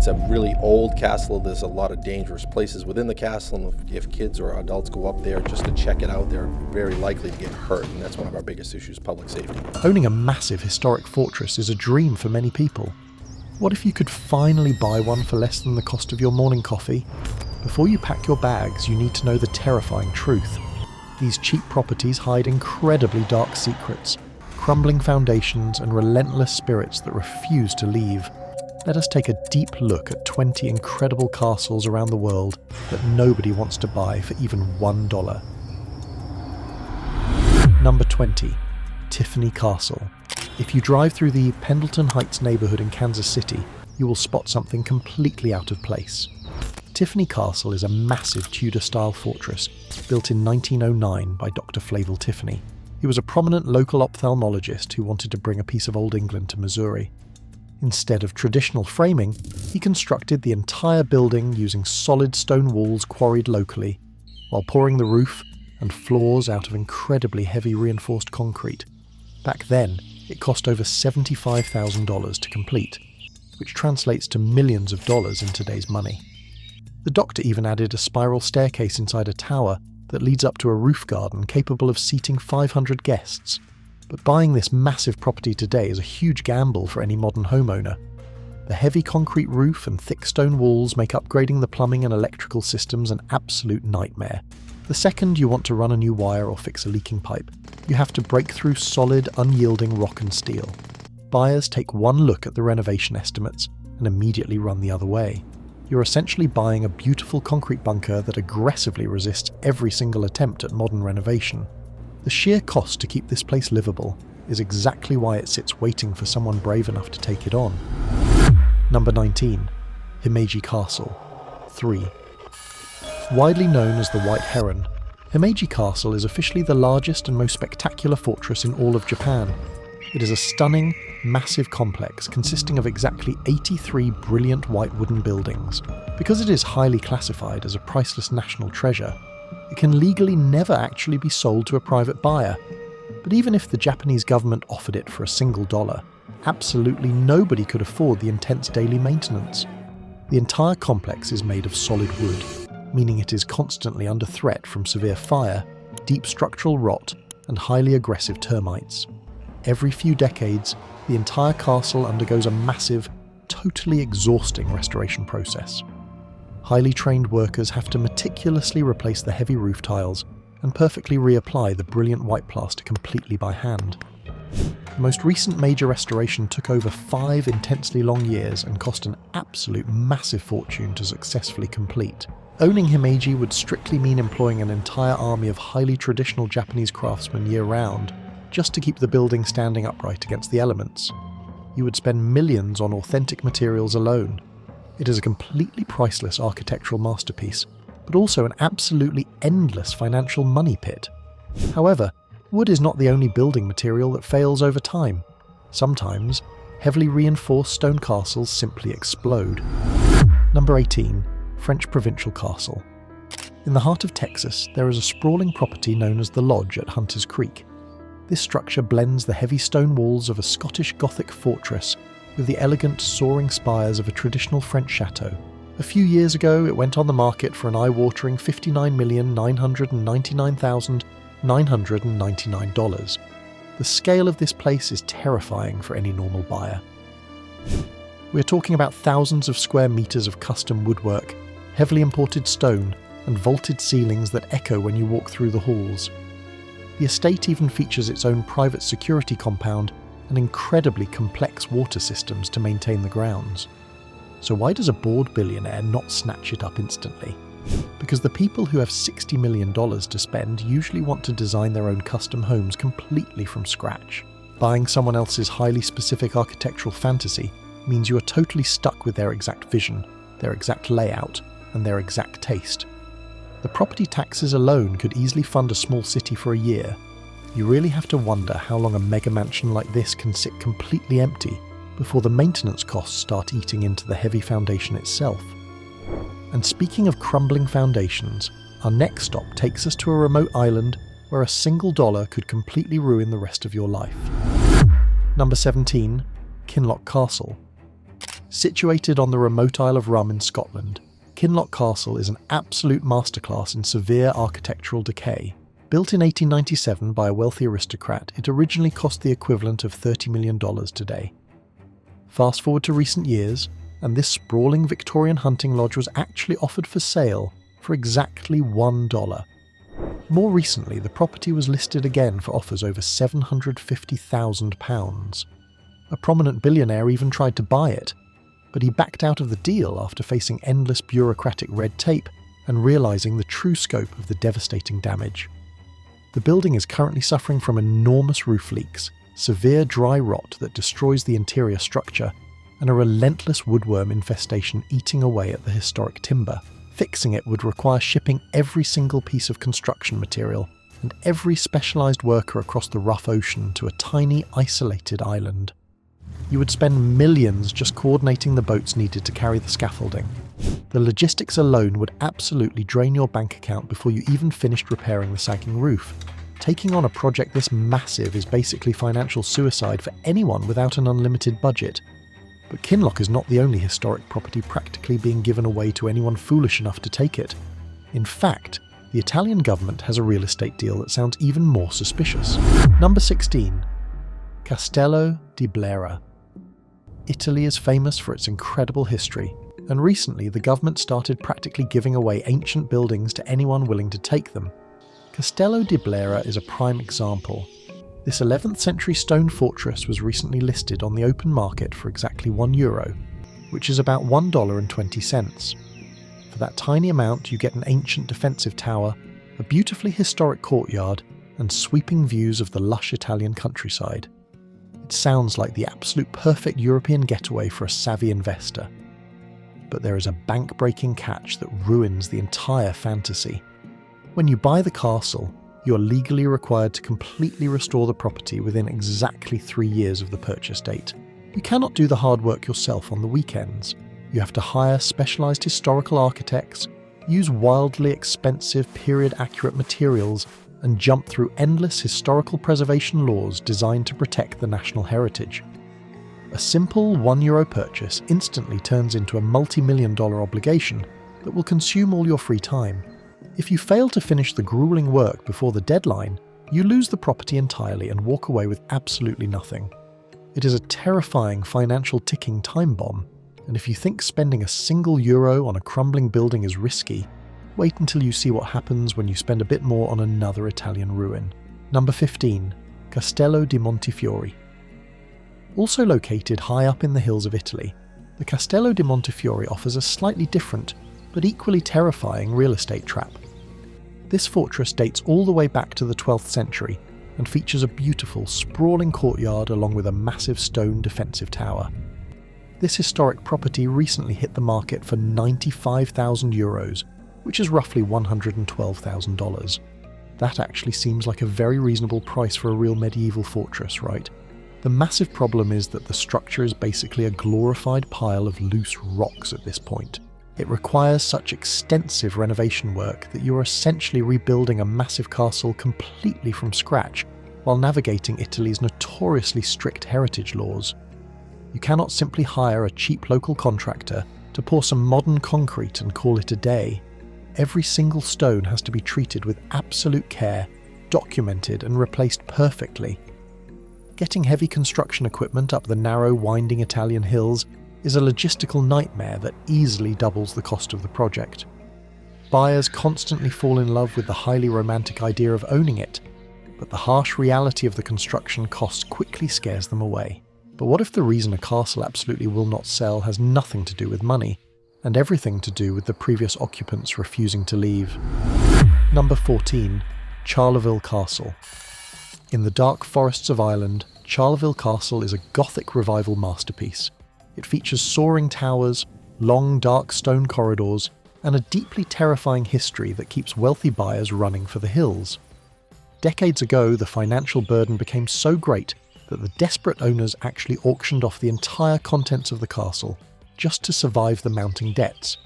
It's a really old castle. There's a lot of dangerous places within the castle, and if kids or adults go up there just to check it out, they're very likely to get hurt, and that's one of our biggest issues, public safety. Owning a massive historic fortress is a dream for many people. What if you could finally buy one for less than the cost of your morning coffee? Before you pack your bags, you need to know the terrifying truth. These cheap properties hide incredibly dark secrets, crumbling foundations and relentless spirits that refuse to leave. Let us take a deep look at 20 incredible castles around the world that nobody wants to buy for even $1. Number 20. Tiffany Castle. If you drive through the Pendleton Heights neighbourhood in Kansas City, you will spot something completely out of place. Tiffany Castle is a massive Tudor-style fortress built in 1909 by Dr. Flavel Tiffany. He was a prominent local ophthalmologist who wanted to bring a piece of Old England to Missouri. Instead of traditional framing, he constructed the entire building using solid stone walls quarried locally, while pouring the roof and floors out of incredibly heavy reinforced concrete. Back then, it cost over $75,000 to complete, which translates to millions of dollars in today's money. The doctor even added a spiral staircase inside a tower that leads up to a roof garden capable of seating 500 guests. But buying this massive property today is a huge gamble for any modern homeowner. The heavy concrete roof and thick stone walls make upgrading the plumbing and electrical systems an absolute nightmare. The second you want to run a new wire or fix a leaking pipe, you have to break through solid, unyielding rock and steel. Buyers take one look at the renovation estimates and immediately run the other way. You're essentially buying a beautiful concrete bunker that aggressively resists every single attempt at modern renovation. The sheer cost to keep this place livable is exactly why it sits waiting for someone brave enough to take it on. Number 19. Himeji Castle. 3. Widely known as the White Heron, Himeji Castle is officially the largest and most spectacular fortress in all of Japan. It is a stunning, massive complex consisting of exactly 83 brilliant white wooden buildings. Because it is highly classified as a priceless national treasure, it can legally never actually be sold to a private buyer. But even if the Japanese government offered it for $1, absolutely nobody could afford the intense daily maintenance. The entire complex is made of solid wood, meaning it is constantly under threat from severe fire, deep structural rot, and highly aggressive termites. Every few decades, the entire castle undergoes a massive, totally exhausting restoration process. Highly trained workers have to meticulously replace the heavy roof tiles and perfectly reapply the brilliant white plaster completely by hand. The most recent major restoration took over 5 intensely long years and cost an absolute massive fortune to successfully complete. Owning Himeji would strictly mean employing an entire army of highly traditional Japanese craftsmen year-round, just to keep the building standing upright against the elements. You would spend millions on authentic materials alone. It is a completely priceless architectural masterpiece, but also an absolutely endless financial money pit. However, wood is not the only building material that fails over time. Sometimes, heavily reinforced stone castles simply explode. Number 18. French Provincial Castle. In the heart of Texas, there is a sprawling property known as the Lodge at Hunter's Creek. This structure blends the heavy stone walls of a Scottish Gothic fortress with the elegant, soaring spires of a traditional French chateau. A few years ago, it went on the market for an eye-watering $59,999,999. The scale of this place is terrifying for any normal buyer. We're talking about thousands of square meters of custom woodwork, heavily imported stone, and vaulted ceilings that echo when you walk through the halls. The estate even features its own private security compound and incredibly complex water systems to maintain the grounds. So why does a bored billionaire not snatch it up instantly? Because the people who have $60 million to spend usually want to design their own custom homes completely from scratch. Buying someone else's highly specific architectural fantasy means you are totally stuck with their exact vision, their exact layout, and their exact taste. The property taxes alone could easily fund a small city for a year. You really have to wonder how long a mega mansion like this can sit completely empty before the maintenance costs start eating into the heavy foundation itself. And speaking of crumbling foundations, our next stop takes us to a remote island where a single dollar could completely ruin the rest of your life. Number 17. Kinlock Castle. Situated on the remote Isle of Rum in Scotland, Kinlock Castle is an absolute masterclass in severe architectural decay. Built in 1897 by a wealthy aristocrat, it originally cost the equivalent of $30 million today. Fast forward to recent years, and this sprawling Victorian hunting lodge was actually offered for sale for exactly $1. More recently, the property was listed again for offers over £750,000. A prominent billionaire even tried to buy it, but he backed out of the deal after facing endless bureaucratic red tape and realising the true scope of the devastating damage. The building is currently suffering from enormous roof leaks, severe dry rot that destroys the interior structure, and a relentless woodworm infestation eating away at the historic timber. Fixing it would require shipping every single piece of construction material and every specialised worker across the rough ocean to a tiny, isolated island. You would spend millions just coordinating the boats needed to carry the scaffolding. The logistics alone would absolutely drain your bank account before you even finished repairing the sagging roof. Taking on a project this massive is basically financial suicide for anyone without an unlimited budget. But Kinlock is not the only historic property practically being given away to anyone foolish enough to take it. In fact, the Italian government has a real estate deal that sounds even more suspicious. Number 16. Castello Dler. Italy is famous for its incredible history, and recently the government started practically giving away ancient buildings to anyone willing to take them. Castello Dler is a prime example. This 11th century stone fortress was recently listed on the open market for exactly €1, which is about $1.20. For that tiny amount you get an ancient defensive tower, a beautifully historic courtyard, and sweeping views of the lush Italian countryside. It sounds like the absolute perfect European getaway for a savvy investor. But there is a bank-breaking catch that ruins the entire fantasy. When you buy the castle, you are legally required to completely restore the property within exactly 3 years of the purchase date. You cannot do the hard work yourself on the weekends. You have to hire specialised historical architects, use wildly expensive period-accurate materials, and jump through endless historical preservation laws designed to protect the national heritage. A simple €1 purchase instantly turns into a multi-million-dollar obligation that will consume all your free time. If you fail to finish the grueling work before the deadline, you lose the property entirely and walk away with absolutely nothing. It is a terrifying financial ticking time bomb, and if you think spending a single euro on a crumbling building is risky, wait until you see what happens when you spend a bit more on another Italian ruin. Number 15. Castello di Montefiore. Also located high up in the hills of Italy, the Castello di Montefiore offers a slightly different, but equally terrifying real estate trap. This fortress dates all the way back to the 12th century and features a beautiful, sprawling courtyard along with a massive stone defensive tower. This historic property recently hit the market for €95,000, which is roughly $112,000. That actually seems like a very reasonable price for a real medieval fortress, right? The massive problem is that the structure is basically a glorified pile of loose rocks at this point. It requires such extensive renovation work that you are essentially rebuilding a massive castle completely from scratch while navigating Italy's notoriously strict heritage laws. You cannot simply hire a cheap local contractor to pour some modern concrete and call it a day. Every single stone has to be treated with absolute care, documented and replaced perfectly. Getting heavy construction equipment up the narrow, winding Italian hills is a logistical nightmare that easily doubles the cost of the project. Buyers constantly fall in love with the highly romantic idea of owning it, but the harsh reality of the construction cost quickly scares them away. But what if the reason a castle absolutely will not sell has nothing to do with money, and everything to do with the previous occupants refusing to leave? Number 14. Charville Castle. In the dark forests of Ireland, Charville Castle is a Gothic revival masterpiece. It features soaring towers, long dark stone corridors, and a deeply terrifying history that keeps wealthy buyers running for the hills. Decades ago, the financial burden became so great that the desperate owners actually auctioned off the entire contents of the castle just to survive the mounting debts.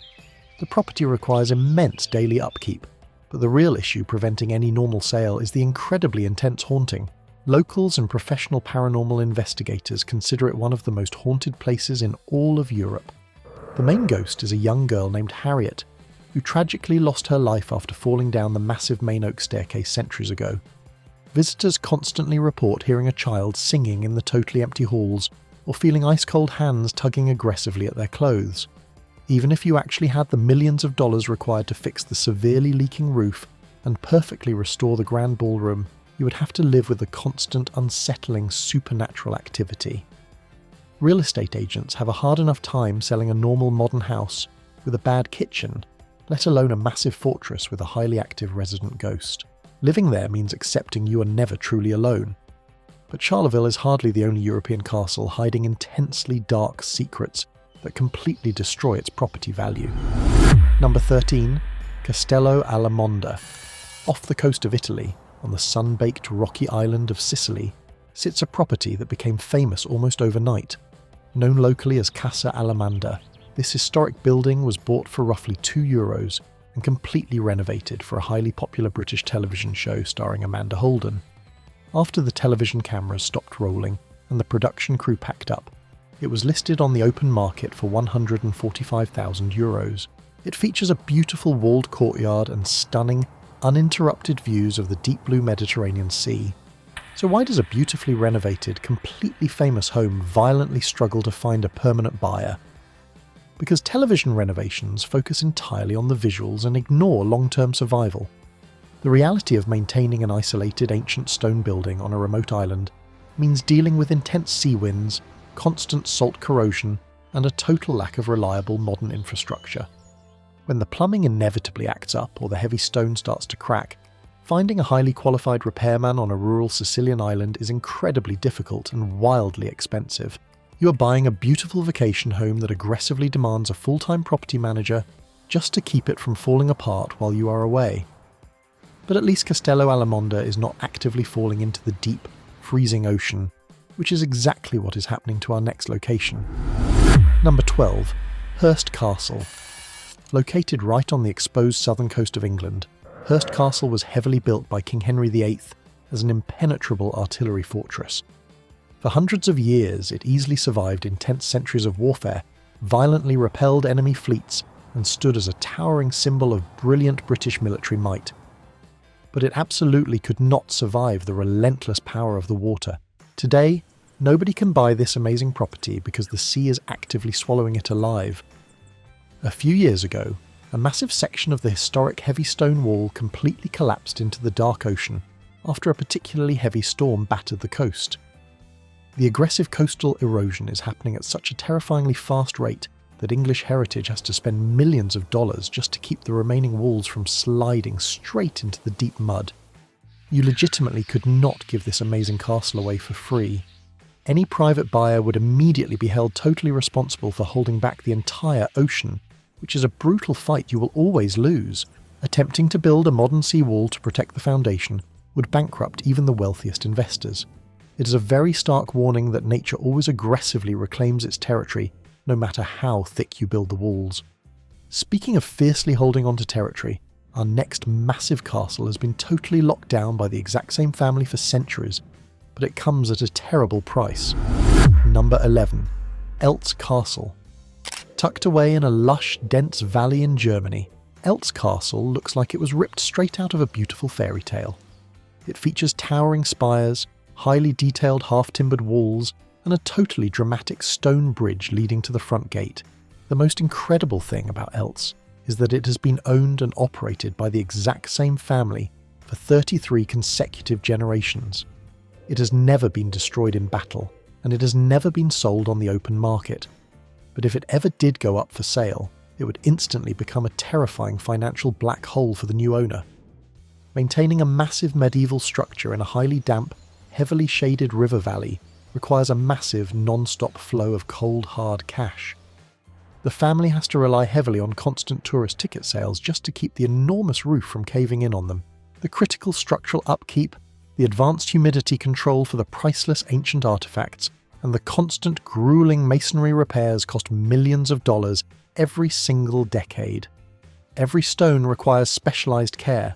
The property requires immense daily upkeep, but the real issue preventing any normal sale is the incredibly intense haunting. Locals and professional paranormal investigators consider it one of the most haunted places in all of Europe. The main ghost is a young girl named Harriet, who tragically lost her life after falling down the massive main oak staircase centuries ago. Visitors constantly report hearing a child singing in the totally empty halls or feeling ice-cold hands tugging aggressively at their clothes. Even if you actually had the millions of dollars required to fix the severely leaking roof and perfectly restore the grand ballroom, you would have to live with the constant, unsettling supernatural activity. Real estate agents have a hard enough time selling a normal modern house with a bad kitchen, let alone a massive fortress with a highly active resident ghost. Living there means accepting you are never truly alone. But Charleville is hardly the only European castle hiding intensely dark secrets that completely destroy its property value. Number 13, Castello Alamanda. Off the coast of Italy, on the sun-baked rocky island of Sicily, sits a property that became famous almost overnight. Known locally as Casa Alamanda, this historic building was bought for roughly €2 and completely renovated for a highly popular British television show starring Amanda Holden. After the television cameras stopped rolling and the production crew packed up, it was listed on the open market for €145,000. It features a beautiful walled courtyard and stunning, uninterrupted views of the deep blue Mediterranean Sea. So why does a beautifully renovated, completely famous home violently struggle to find a permanent buyer? Because television renovations focus entirely on the visuals and ignore long-term survival. The reality of maintaining an isolated ancient stone building on a remote island means dealing with intense sea winds, constant salt corrosion, and a total lack of reliable modern infrastructure. When the plumbing inevitably acts up or the heavy stone starts to crack, finding a highly qualified repairman on a rural Sicilian island is incredibly difficult and wildly expensive. You are buying a beautiful vacation home that aggressively demands a full-time property manager just to keep it from falling apart while you are away. But at least Castello Alamanda is not actively falling into the deep, freezing ocean, which is exactly what is happening to our next location. Number 12, Hurst Castle. Located right on the exposed southern coast of England, Hurst Castle was heavily built by King Henry VIII as an impenetrable artillery fortress. For hundreds of years, it easily survived intense centuries of warfare, violently repelled enemy fleets, and stood as a towering symbol of brilliant British military might. But it absolutely could not survive the relentless power of the water. Today, nobody can buy this amazing property because the sea is actively swallowing it alive. A few years ago, a massive section of the historic heavy stone wall completely collapsed into the dark ocean after a particularly heavy storm battered the coast. The aggressive coastal erosion is happening at such a terrifyingly fast rate that English heritage has to spend millions of dollars just to keep the remaining walls from sliding straight into the deep mud. You legitimately could not give this amazing castle away for free. Any private buyer would immediately be held totally responsible for holding back the entire ocean, which is a brutal fight you will always lose. Attempting to build a modern seawall to protect the foundation would bankrupt even the wealthiest investors. It is a very stark warning that nature always aggressively reclaims its territory, no matter how thick you build the walls. Speaking of fiercely holding on to territory, our next massive castle has been totally locked down by the exact same family for centuries, but it comes at a terrible price. Number 11. Eltz Castle. Tucked away in a lush, dense valley in Germany, Eltz Castle looks like it was ripped straight out of a beautiful fairy tale. It features towering spires, highly detailed half-timbered walls, and a totally dramatic stone bridge leading to the front gate. The most incredible thing about Eltz is that it has been owned and operated by the exact same family for 33 consecutive generations. It has never been destroyed in battle, and it has never been sold on the open market. But if it ever did go up for sale, it would instantly become a terrifying financial black hole for the new owner. Maintaining a massive medieval structure in a highly damp, heavily shaded river valley requires a massive, non-stop flow of cold, hard cash. The family has to rely heavily on constant tourist ticket sales just to keep the enormous roof from caving in on them. The critical structural upkeep, the advanced humidity control for the priceless ancient artifacts, and the constant, grueling masonry repairs cost millions of dollars every single decade. Every stone requires specialized care.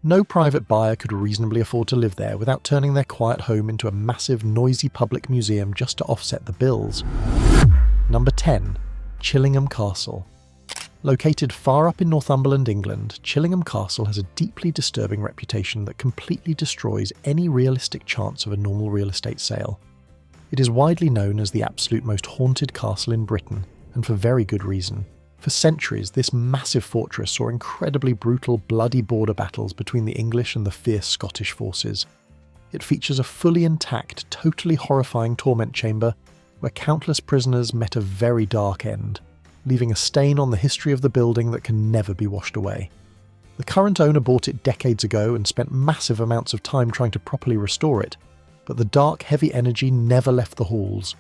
No private buyer could reasonably afford to live there without turning their quiet home into a massive, noisy public museum just to offset the bills. Number 10. Chillingham Castle. Located far up in Northumberland, England, Chillingham Castle has a deeply disturbing reputation that completely destroys any realistic chance of a normal real estate sale. It is widely known as the absolute most haunted castle in Britain, and for very good reason. For centuries, this massive fortress saw incredibly brutal, bloody border battles between the English and the fierce Scottish forces. It features a fully intact, totally horrifying torment chamber where countless prisoners met a very dark end, leaving a stain on the history of the building that can never be washed away. The current owner bought it decades ago and spent massive amounts of time trying to properly restore it, but the dark, heavy energy never left the halls.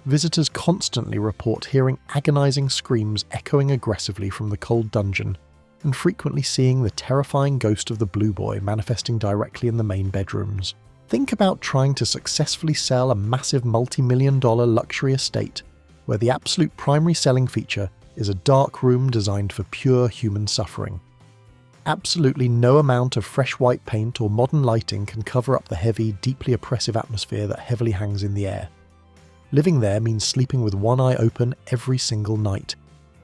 Visitors constantly report hearing agonizing screams echoing aggressively from the cold dungeon, and frequently seeing the terrifying ghost of the Blue Boy manifesting directly in the main bedrooms. Think about trying to successfully sell a massive multi-million-dollar luxury estate, where the absolute primary selling feature is a dark room designed for pure human suffering. Absolutely no amount of fresh white paint or modern lighting can cover up the heavy, deeply oppressive atmosphere that heavily hangs in the air. Living there means sleeping with one eye open every single night.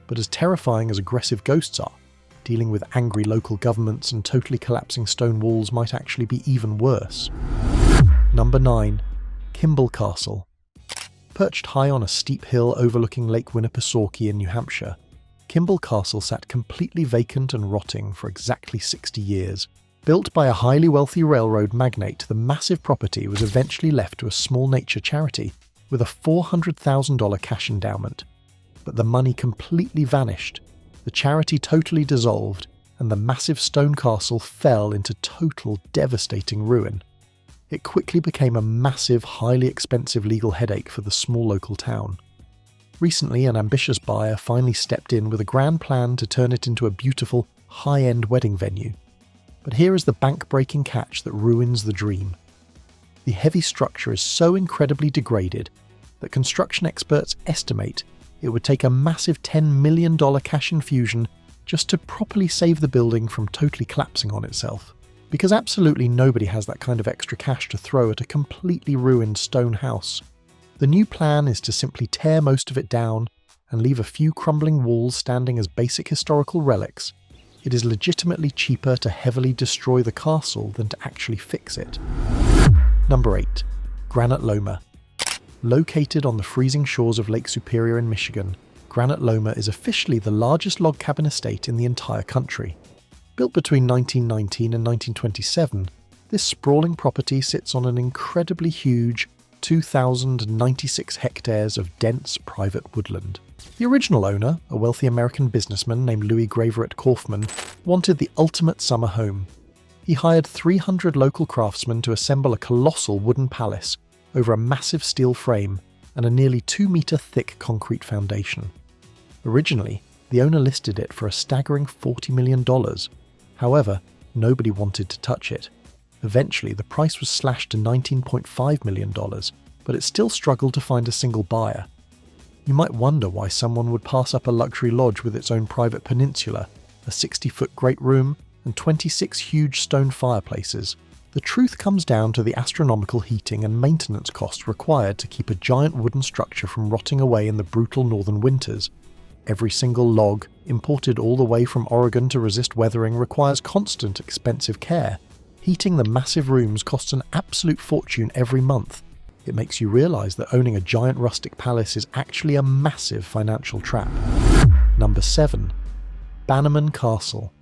But as terrifying as aggressive ghosts are, dealing with angry local governments and totally collapsing stone walls might actually be even worse. Number 9. Kimball Castle. Perched high on a steep hill overlooking Lake Winnipesaukee in New Hampshire, Kimball Castle sat completely vacant and rotting for exactly 60 years. Built by a highly wealthy railroad magnate, the massive property was eventually left to a small nature charity with a $400,000 cash endowment. But the money completely vanished, the charity totally dissolved, and the massive stone castle fell into total devastating ruin. It quickly became a massive, highly expensive legal headache for the small local town. Recently, an ambitious buyer finally stepped in with a grand plan to turn it into a beautiful, high-end wedding venue. But here is the bank-breaking catch that ruins the dream. The heavy structure is so incredibly degraded that construction experts estimate it would take a massive $10 million cash infusion just to properly save the building from totally collapsing on itself. Because absolutely nobody has that kind of extra cash to throw at a completely ruined stone house. The new plan is to simply tear most of it down and leave a few crumbling walls standing as basic historical relics. It is legitimately cheaper to heavily destroy the castle than to actually fix it. Number 8. Granite Loma. Located on the freezing shores of Lake Superior in Michigan, Granite Loma is officially the largest log cabin estate in the entire country. Built between 1919 and 1927, this sprawling property sits on an incredibly huge 2,096 hectares of dense private woodland. The original owner, a wealthy American businessman named Louis Graveret Kaufman, wanted the ultimate summer home. He hired 300 local craftsmen to assemble a colossal wooden palace over a massive steel frame and a nearly 2-metre thick concrete foundation. Originally, the owner listed it for a staggering $40 million. However, nobody wanted to touch it. Eventually, the price was slashed to $19.5 million, but it still struggled to find a single buyer. You might wonder why someone would pass up a luxury lodge with its own private peninsula, a 60-foot great room, and 26 huge stone fireplaces. The truth comes down to the astronomical heating and maintenance costs required to keep a giant wooden structure from rotting away in the brutal northern winters. Every single log, imported all the way from Oregon to resist weathering, requires constant, expensive care. Heating the massive rooms costs an absolute fortune every month. It makes you realise that owning a giant rustic palace is actually a massive financial trap. Number 7. Bannerman Castle.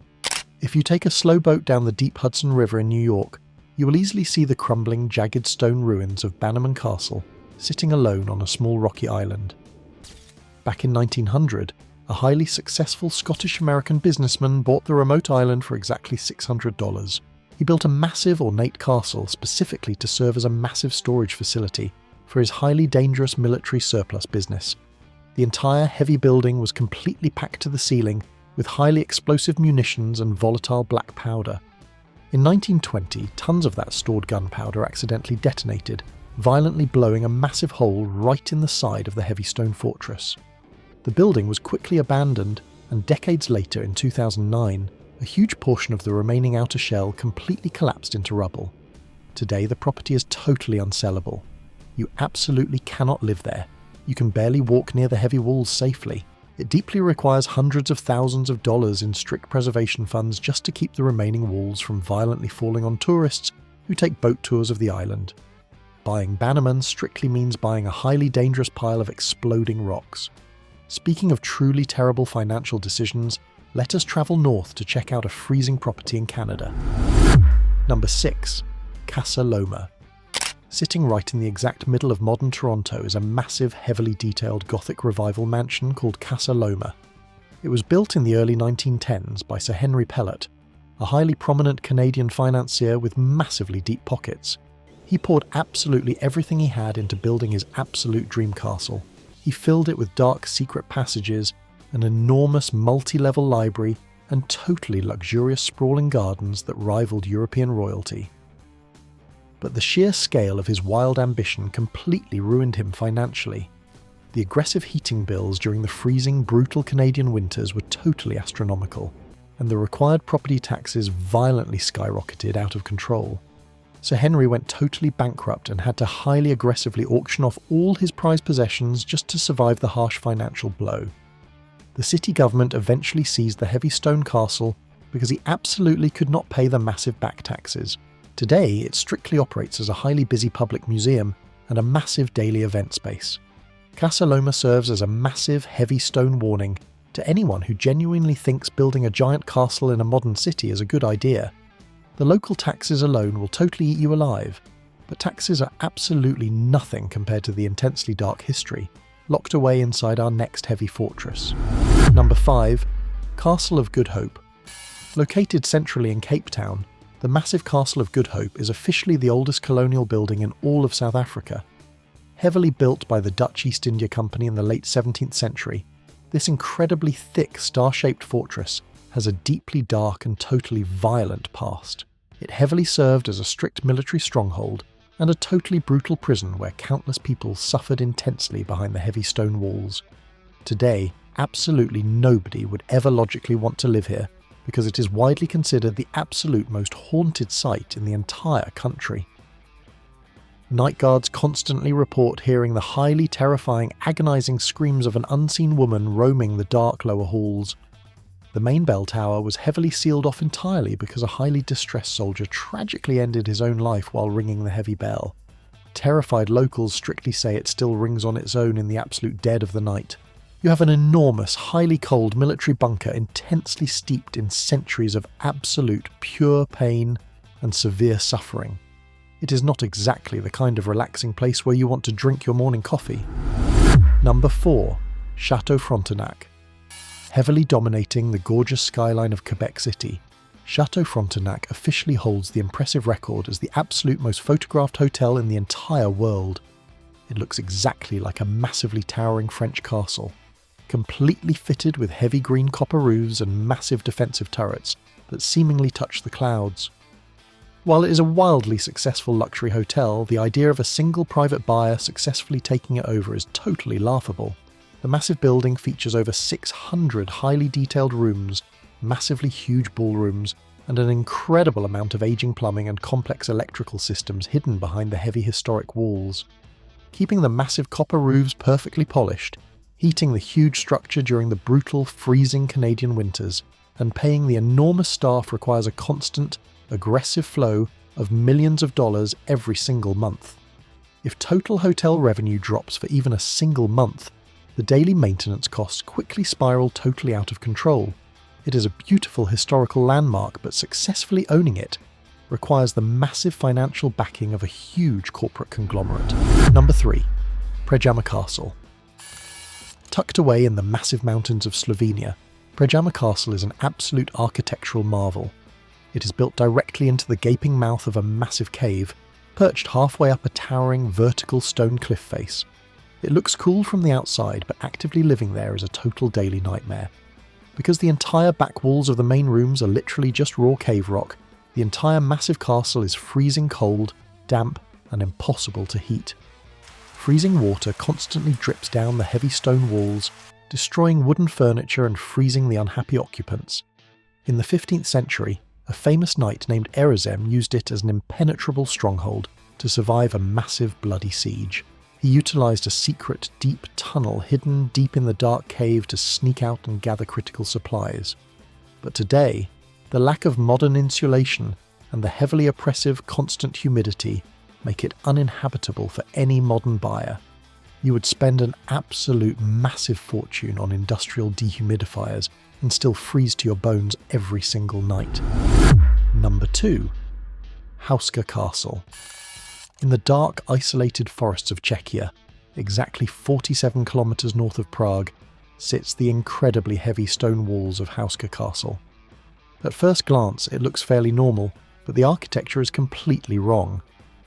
If you take a slow boat down the deep Hudson River in New York, you will easily see the crumbling, jagged stone ruins of Bannerman Castle, sitting alone on a small rocky island. Back in 1900, a highly successful Scottish-American businessman bought the remote island for exactly $600. He built a massive, ornate castle specifically to serve as a massive storage facility for his highly dangerous military surplus business. The entire heavy building was completely packed to the ceiling with highly explosive munitions and volatile black powder. In 1920, tons of that stored gunpowder accidentally detonated, violently blowing a massive hole right in the side of the heavy stone fortress. The building was quickly abandoned, and decades later, in 2009, A huge portion of the remaining outer shell completely collapsed into rubble. Today, the property is totally unsellable. You absolutely cannot live there. You can barely walk near the heavy walls safely. It deeply requires hundreds of thousands of dollars in strict preservation funds just to keep the remaining walls from violently falling on tourists who take boat tours of the island. Buying Bannerman strictly means buying a highly dangerous pile of exploding rocks. Speaking of truly terrible financial decisions, let us travel north to check out a freezing property in Canada. Number 6. Casa Loma. Sitting right in the exact middle of modern Toronto is a massive, heavily detailed Gothic Revival mansion called Casa Loma. It was built in the early 1910s by Sir Henry Pellet, a highly prominent Canadian financier with massively deep pockets. He poured absolutely everything he had into building his absolute dream castle. He filled it with dark secret passages, an enormous multi-level library, and totally luxurious sprawling gardens that rivaled European royalty. But the sheer scale of his wild ambition completely ruined him financially. The aggressive heating bills during the freezing, brutal Canadian winters were totally astronomical, and the required property taxes violently skyrocketed out of control. Sir Henry went totally bankrupt and had to highly aggressively auction off all his prized possessions just to survive the harsh financial blow. The city government eventually seized the heavy stone castle because he absolutely could not pay the massive back taxes. Today, it strictly operates as a highly busy public museum and a massive daily event space. Casa Loma serves as a massive, heavy stone warning to anyone who genuinely thinks building a giant castle in a modern city is a good idea. The local taxes alone will totally eat you alive, but taxes are absolutely nothing compared to the intensely dark history locked away inside our next heavy fortress. Number 5. Castle of Good Hope. Located centrally in Cape Town, the massive Castle of Good Hope is officially the oldest colonial building in all of South Africa. Heavily built by the Dutch East India Company in the late 17th century, this incredibly thick star-shaped fortress has a deeply dark and totally violent past. It heavily served as a strict military stronghold and a totally brutal prison where countless people suffered intensely behind the heavy stone walls. Today, absolutely nobody would ever logically want to live here because it is widely considered the absolute most haunted site in the entire country. Night guards constantly report hearing the highly terrifying, agonizing screams of an unseen woman roaming the dark lower halls. The main bell tower was heavily sealed off entirely because a highly distressed soldier tragically ended his own life while ringing the heavy bell. Terrified locals strictly say it still rings on its own in the absolute dead of the night. You have an enormous, highly cold military bunker intensely steeped in centuries of absolute pure pain and severe suffering. It is not exactly the kind of relaxing place where you want to drink your morning coffee. Number 4. Chateau Frontenac. Heavily dominating the gorgeous skyline of Quebec City, Chateau Frontenac officially holds the impressive record as the absolute most photographed hotel in the entire world. It looks exactly like a massively towering French castle, completely fitted with heavy green copper roofs and massive defensive turrets that seemingly touch the clouds. While it is a wildly successful luxury hotel, the idea of a single private buyer successfully taking it over is totally laughable. The massive building features over 600 highly detailed rooms, massively huge ballrooms, and an incredible amount of aging plumbing and complex electrical systems hidden behind the heavy historic walls. Keeping the massive copper roofs perfectly polished, heating the huge structure during the brutal, freezing Canadian winters, and paying the enormous staff requires a constant, aggressive flow of millions of dollars every single month. If total hotel revenue drops for even a single month, the daily maintenance costs quickly spiral totally out of control. It is a beautiful historical landmark, but successfully owning it requires the massive financial backing of a huge corporate conglomerate. Number 3. Pjama Castle. Tucked away in the massive mountains of Slovenia, Pjama Castle is an absolute architectural marvel. It is built directly into the gaping mouth of a massive cave, perched halfway up a towering vertical stone cliff face. It looks cool from the outside, but actively living there is a total daily nightmare. Because the entire back walls of the main rooms are literally just raw cave rock, the entire massive castle is freezing cold, damp, and impossible to heat. Freezing water constantly drips down the heavy stone walls, destroying wooden furniture and freezing the unhappy occupants. In the 15th century, a famous knight named Erezem used it as an impenetrable stronghold to survive a massive bloody siege. He utilised a secret deep tunnel hidden deep in the dark cave to sneak out and gather critical supplies. But today, the lack of modern insulation and the heavily oppressive constant humidity make it uninhabitable for any modern buyer. You would spend an absolute massive fortune on industrial dehumidifiers and still freeze to your bones every single night. Number 2. Hurst Castle. In the dark, isolated forests of Czechia, exactly 47 kilometers north of Prague, sits the incredibly heavy stone walls of Hurst Castle. At first glance, it looks fairly normal, but the architecture is completely wrong.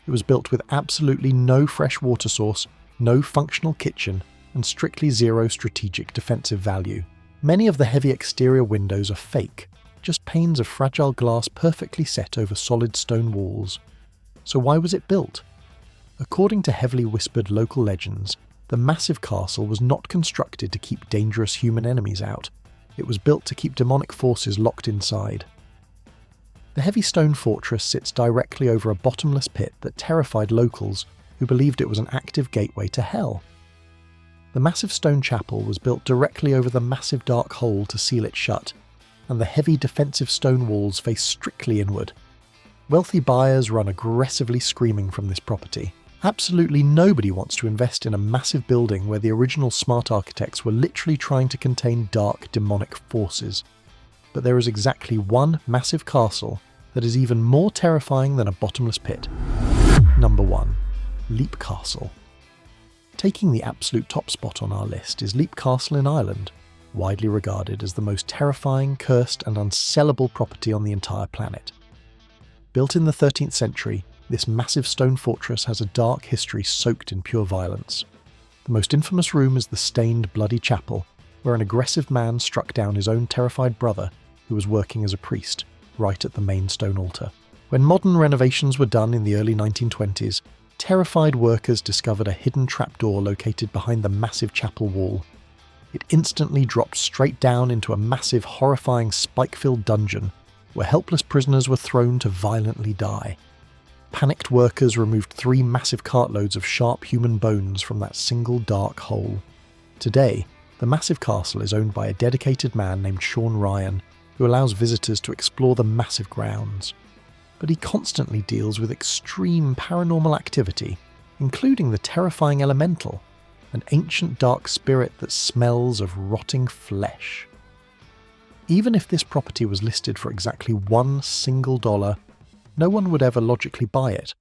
It was built with absolutely no fresh water source, no functional kitchen, and strictly zero strategic defensive value. Many of the heavy exterior windows are fake, just panes of fragile glass perfectly set over solid stone walls. So why was it built? According to heavily whispered local legends, the massive castle was not constructed to keep dangerous human enemies out. It was built to keep demonic forces locked inside. The heavy stone fortress sits directly over a bottomless pit that terrified locals who believed it was an active gateway to hell. The massive stone chapel was built directly over the massive dark hole to seal it shut, and the heavy defensive stone walls face strictly inward. Wealthy buyers run aggressively screaming from this property. Absolutely nobody wants to invest in a massive building where the original smart architects were literally trying to contain dark, demonic forces. But there is exactly one massive castle that is even more terrifying than a bottomless pit. Number 1. Leap Castle. Taking the absolute top spot on our list is Leap Castle in Ireland, widely regarded as the most terrifying, cursed and unsellable property on the entire planet. Built in the 13th century, this massive stone fortress has a dark history soaked in pure violence. The most infamous room is the stained, bloody chapel, where an aggressive man struck down his own terrified brother, who was working as a priest, right at the main stone altar. When modern renovations were done in the early 1920s, terrified workers discovered a hidden trapdoor located behind the massive chapel wall. It instantly dropped straight down into a massive, horrifying, spike-filled dungeon, where helpless prisoners were thrown to violently die. Panicked workers removed 3 massive cartloads of sharp human bones from that single dark hole. Today, the massive castle is owned by a dedicated man named Sean Ryan, who allows visitors to explore the massive grounds. But he constantly deals with extreme paranormal activity, including the terrifying elemental, an ancient dark spirit that smells of rotting flesh. Even if this property was listed for exactly $1 single, no one would ever logically buy it,